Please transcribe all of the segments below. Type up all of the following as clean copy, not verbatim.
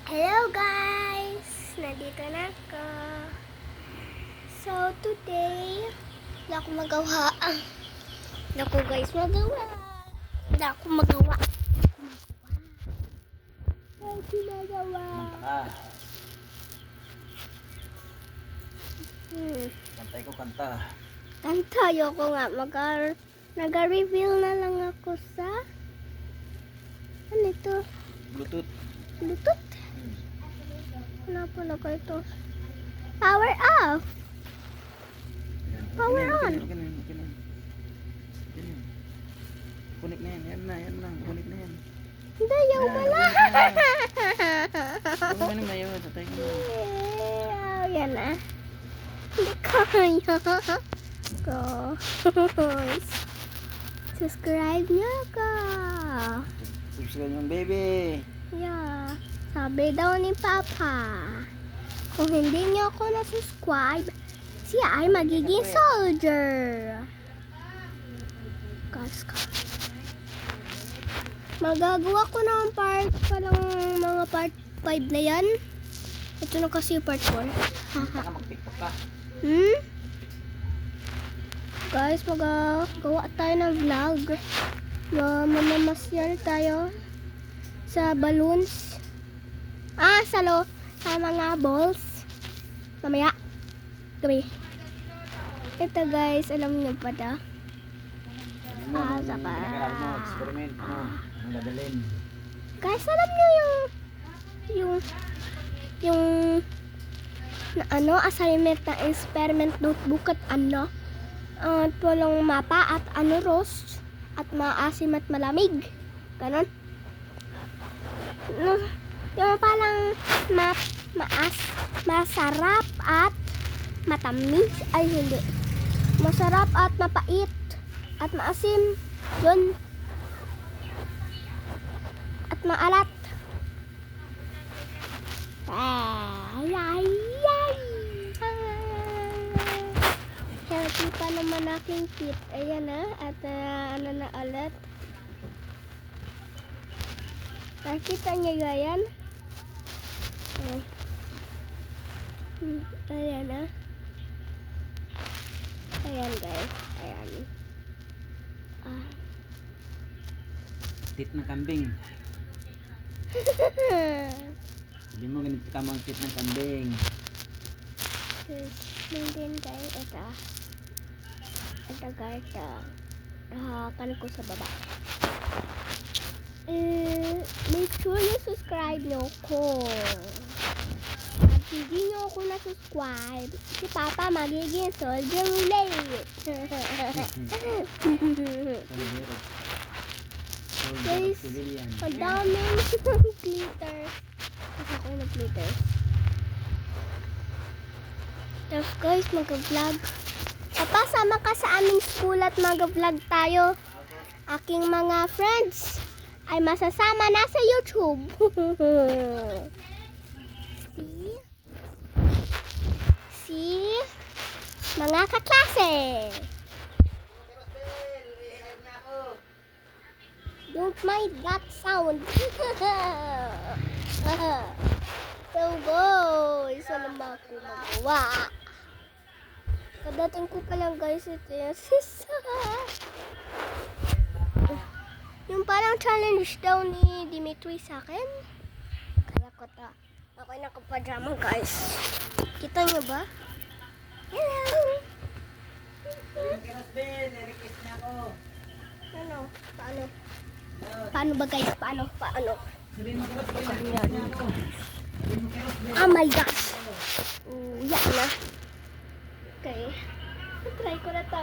Hello guys! Nandito na ako. So today, wala akong magawa. Wala ko guys magawa. Wala akong magawa. Wala akong magawa. Kantay ko kanta. Kanta, ayoko nga. Nag-reveal na lang ako sa ano ito? Bluetooth. Bluetooth? Ano pala ko ito? Power off! Power on! Kunik na yan. Yan na. Kunik na yan. Hindi, yaw pala! Ano ba nang mayaw? Tatay ko na. Yan na. Hindi kaya. Guys. Subscribe niyo ako. Subscribe yung baby. Yeah. Sabi daw ni Papa, kung hindi niyo ako na-subscribe, siya ay magiging soldier. Guys. Magagawa ko ng part palang mga part 5 na yan. Ito na kasi part 4. Baka mag-tiktok ka. Guys, magagawa tayo ng vlog. Mamamasyal tayo sa balloons. Sa mga balls. Mamaya. Gabi. Ito guys, alam niyo pa da? Saka. Experiment. Ang dadalhin. Guys, alam niyo yung assignment na experiment notebook at at walang mapa at roast at maasim at malamig. Ganon. Yung palang masarap at matamis. Ay, hindi. Masarap at mapait at maasim. Yun. At maalat. Ay. Healthy pa naman aking kit. Ayan na. At ano na ulit. Nakita niyo yan? Ayan na. Ayan guys. Ayan. Tit na kambing. Sabi mo ganito ka mga tit ng kambing. Din guys. Ito guys. Hahakan ko sa baba. Make sure you subscribe nyo ko. At hindi nyo ako na-subscribe, si Papa magiging soldier late. Guys, ang daming glitters. Kasi ako nag-glitters. Tapos guys, mag-vlog. Papa, sama ka sa aming school at mag-vlog tayo. Aking mga friends ay masasama na sa YouTube. See? Mga kaklase. Don't mind that sound. So guys, ano ba ako magawa? Kadating ko pa lang guys, ito yung sisa. Yung parang challenge daw ni Dimitri sa akin. Kaya ko to. Ako'y nakapadrama guys. Kita nyo ba? Hello! Ano? Paano? Paano ba guys? Paano? Oh my gosh! Yan na. Okay. Try ko na to.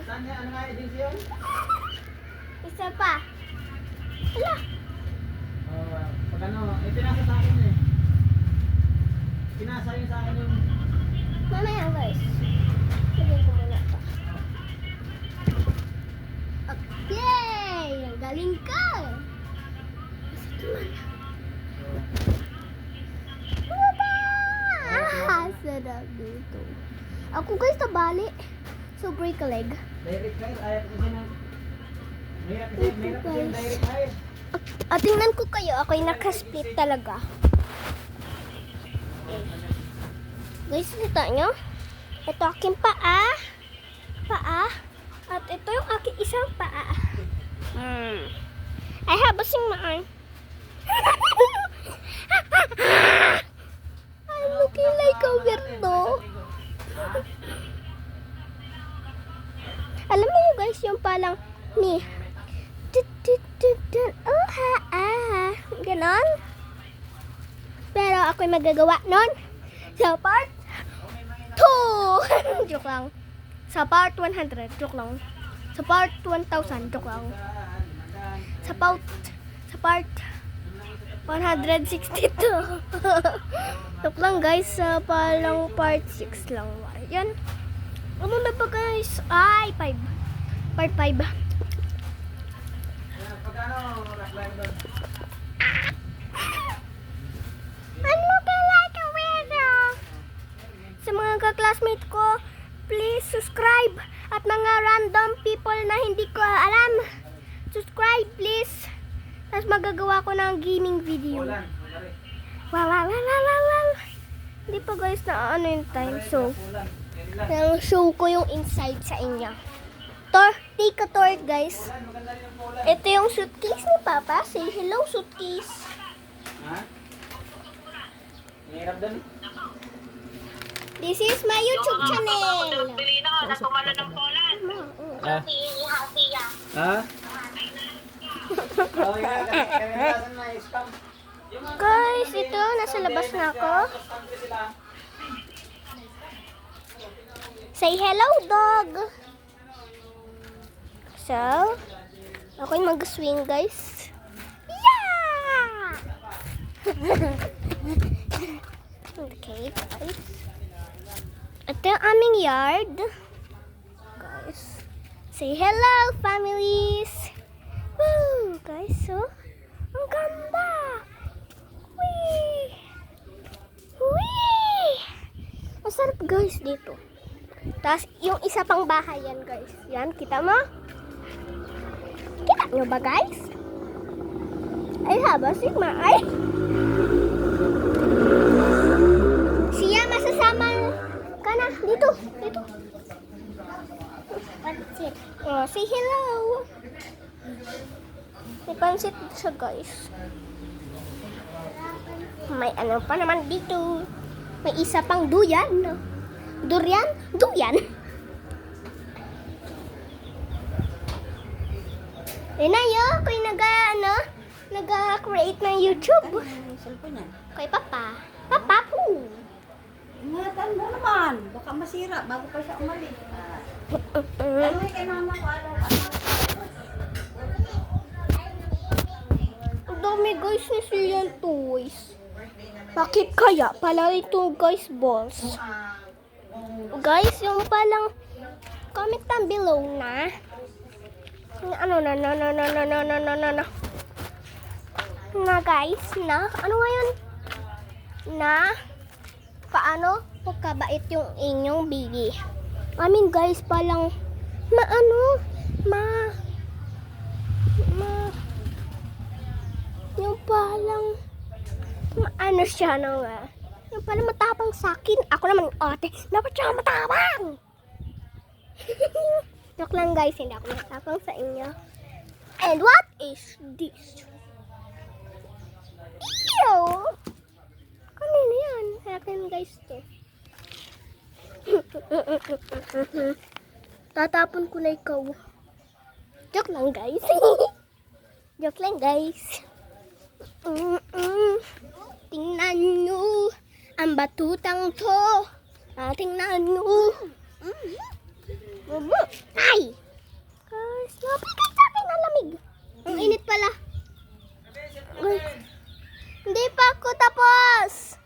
Saan yan? Ano nga agency yun? Isa pa. Hala. Pag ano, pinasa sa akin eh. Pinasa yun sa akin yung... Mamaya guys. Sige ko muna ito. Okay! Ang galing ka! Sarap dito. Ako guys, tabali. So break a leg. Direct hire, ayaw kasi na... Mahirap kasi yung direct hire. Tingnan ko kayo. Ako'y nakasplit talaga. Guys, kita nyo? Ito aking paa. At ito yung aking isang paa. I have a sing my arm. I'm looking like a weirdo. Alam mo yun guys, yung palang ni oh ganon. Pero ako'y magagawa nun sa part 2. Joke lang. Sa part 100, joke lang. Sa part 1,000, joke lang. Sa part 162. Joke lang guys, sa palang part 6 lang. Yan. Ano na ba guys? Ay, 5. Part 5. I'm looking like a weirdo. Sa mga ka-classmate ko, please subscribe. At mga random people na hindi ko alam, subscribe please. Tapos magagawa ko ng gaming video. Wow. Hindi pa guys na ano yung time. So, show ko yung inside sa inyo. Take a tour guys. Ito yung suitcase ni Papa. Say hello suitcase. Ha? Hirap doon. This is my YouTube channel. Ha? Oh, yeah. Kadalasan na scam. Guys, ito nasa labas na ako. Say hello dog. So, ako'y mag-swing guys. Yeah! Okay guys. Ito yung aming yard. Guys. Say hello families. Woo! Guys, so, ang ganda. Wee! Wee! Masarap guys dito. Tapos, yung isa pang bahay yan guys. Yan, kita mo? Kita nyo ba guys? Ay, haba sigma. Ay! Siya, masasama ka na. Dito. Pansit. Oh, say hello. May pansit siya guys. May ano pa naman dito. May isa pang duyan. Durian? Duyan. Inayo, ako'y nag-create ng YouTube. Kay Papa. Papa po. Ingatan mo naman. Baka masira bago pa siya umalis. Ano kay mama ko ano? Ang dami guys ni Sian toys. Bakit kaya pala ito guys balls? Guys, yung palang comment down below na ano na guys na ano ngayon na paano pagkabait yung inyong baby. I mean guys palang yung palang ano siya no yung palang matapang sa akin. Ako naman ate, dapat siya matapang. Joke lang guys, hindi ako matapang sa inyo. And what is this? Ew! Kanina yan? Sa akin guys to. Tatapon ko na ikaw. Joke lang guys. Joke lang guys. Tingnan nyo ang batutang to. Tingnan nyo. Ay! Guys, napikay sa akin ang lamig. Ang init pala. Hindi pa ako tapos.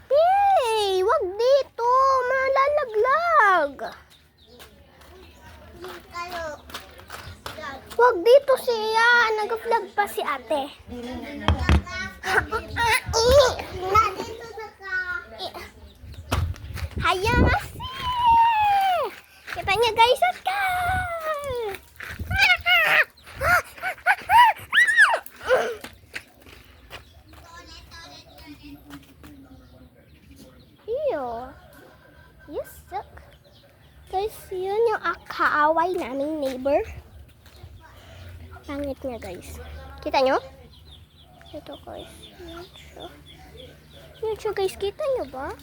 Hey, wag dito. Malalaglag. Wag dito siya. Nag-vlog pa si ate. Hayamasi! Kita niya guys, kaaway naming neighbor. Pangit niya guys. Kita nyo? Ito guys. Yan siya. Yan siya guys. Kita nyo ba?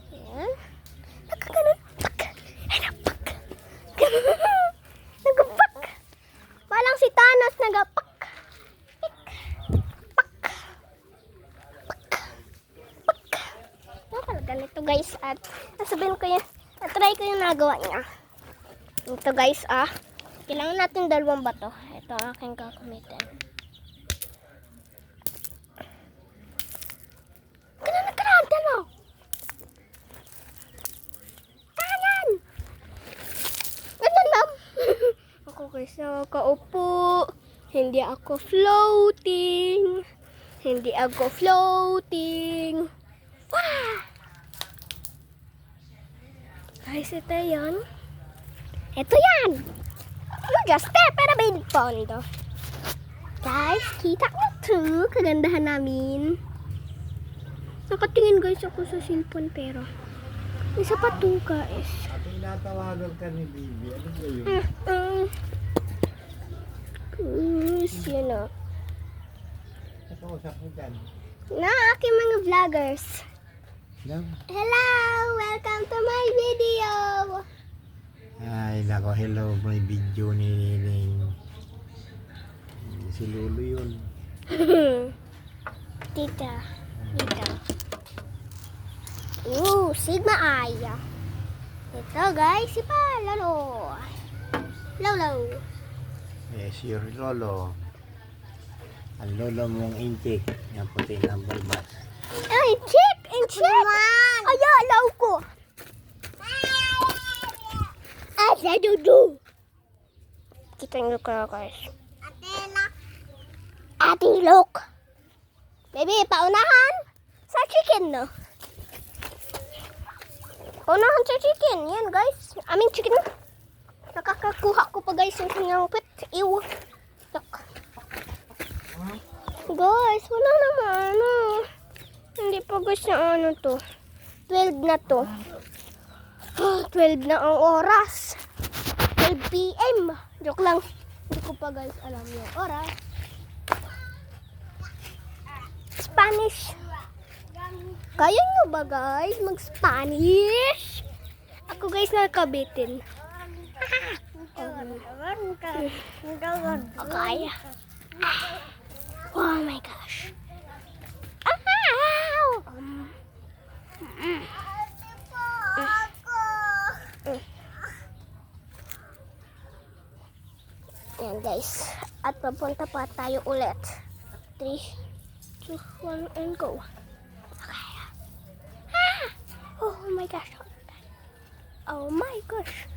Yan. Nagkaganon. Pak! Ay, napak! Nagapak! Walang si Thanos nagapak. Ganito guys at sabihin ko yan, try ko yung nagawa niya. Ito guys kailangan natin 2 bato. Ito aking gagamitin. Ganun mo. Kanan! Ganun ma'am. Ako guys nakaupo. Hindi ako floating. Wah! Guys, ito yun. Ito yan! Just step at a baby pond. Guys, kita mo to. Kagandahan namin. Nakatingin guys ako sa cellphone pero isa pa to guys. At tinatawagan ka ni Bibi. Ano ba yun? Guys, yun o. Nakausap mo dyan. Na aking mga vloggers. Lang. Hello! Welcome to my video! Ay, nako, hello, may video ni Nining. Si Lulu yun. Tita. Sigma Ay. Ito guys, si Palalo. Lolo. Yes, your lolo. Ang lolo mong intik. Yung puti ng balbas. Ay, check! Ay, alaw ko. Asa dudu. Kita nyo ka guys. Ate look. Baby, paunahan sa chicken no. Paunahan sa chicken. Yan guys. Aming chicken. Nakakakuha ko pa guys yung kanyang pet. Ew. Look. Guys, wala naman. Hindi pa guys na ano to. 12 na to. 12 na ang oras. 12 PM. Joke lang. Hindi ko pa guys alam yung oras. Spanish. Kaya nyo ba guys mag-Spanish? Ako guys nakabitin. Okay. Oh my gosh. Yan guys. At papunta pa tayo ulit. 3, 2, 1, and go. Okay. Oh my gosh. Oh my gosh.